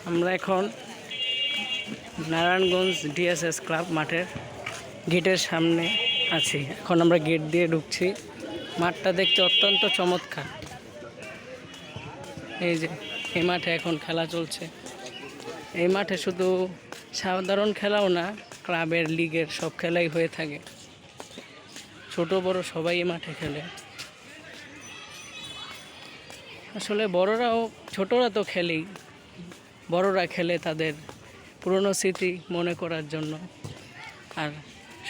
আমরা এখন Narayanganj DSS club মাঠের গেটের সামনে আছি। এখন আমরা গেট দিয়ে ঢুকছি। মাঠটা দেখতে অত্যন্ত চমৎকার। এই যে এই মাঠে এখন খেলা চলছে। এই মাঠে শুধু সাধারণ খেলাও না, ক্লাবের লিগের সব খেলাই হয়ে থাকে। ছোট বড় সবাই এই মাঠে খেলে। আসলে বড়রাও, ছোটরা তো খেলেই, বড়রা খেলে তাদের পুরনো স্মৃতি মনে করার জন্য, আর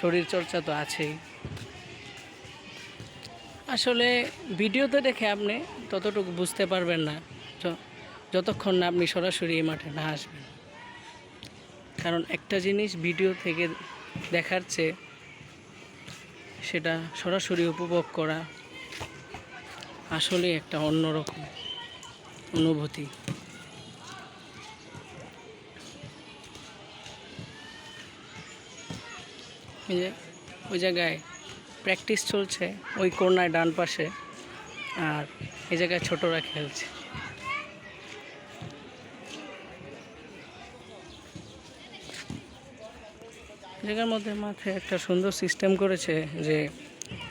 শরীর চর্চা তো আছেই। আসলে ভিডিওতে দেখে আপনি ততটুকু বুঝতে পারবেন না যতক্ষণ না আপনি সরাসরি এই মাঠে না আসবেন। কারণ একটা জিনিস ভিডিও থেকে দেখার চেয়ে সেটা সরাসরি উপভোগ করা আসলে একটা অন্যরকম অনুভূতি। এই যে ওই জায়গায় প্র্যাকটিস চলছে, ওই কর্নার ডান পাশে, আর এই জায়গায় ছোটরা খেলছে। জায়গার মধ্যে মাঠে একটা সুন্দর সিস্টেম করেছে যে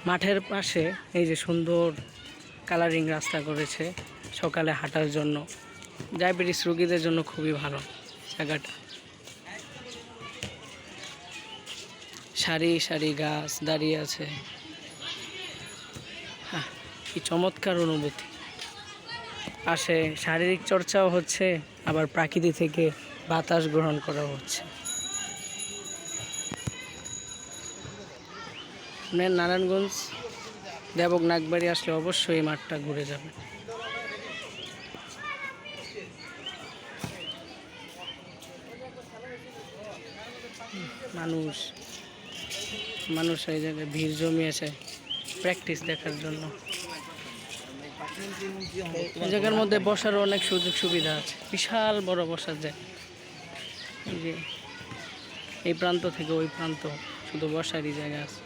মাঠের পাশে এই যে সুন্দর কালারিং রাস্তা করেছে সকালে হাঁটার জন্য। ডায়াবেটিস রোগীদের জন্য খুবই ভালো জায়গাটা। সারি সারি গাছ দাঁড়িয়ে আছে। হ্যাঁ, কি চমৎকার অনুভূতি। পাশে শারীরিক চর্চাও হচ্ছে, আবার প্রাকৃতিক থেকে বাতাস গ্রহণ করা হচ্ছে। নারায়ণগঞ্জ দেবক নাগবাড়ি আসলে অবশ্যই এই মাঠটা ঘুরে যাবে। মানুষ এই জায়গায় ভিড় জমিয়েছে প্র্যাকটিস দেখার জন্য। এই জায়গার মধ্যে বসারও অনেক সুযোগ সুবিধা আছে, বিশাল বড় বসার জায়গা। এই যে এই প্রান্ত থেকে ওই প্রান্ত শুধু বসারই জায়গা আছে।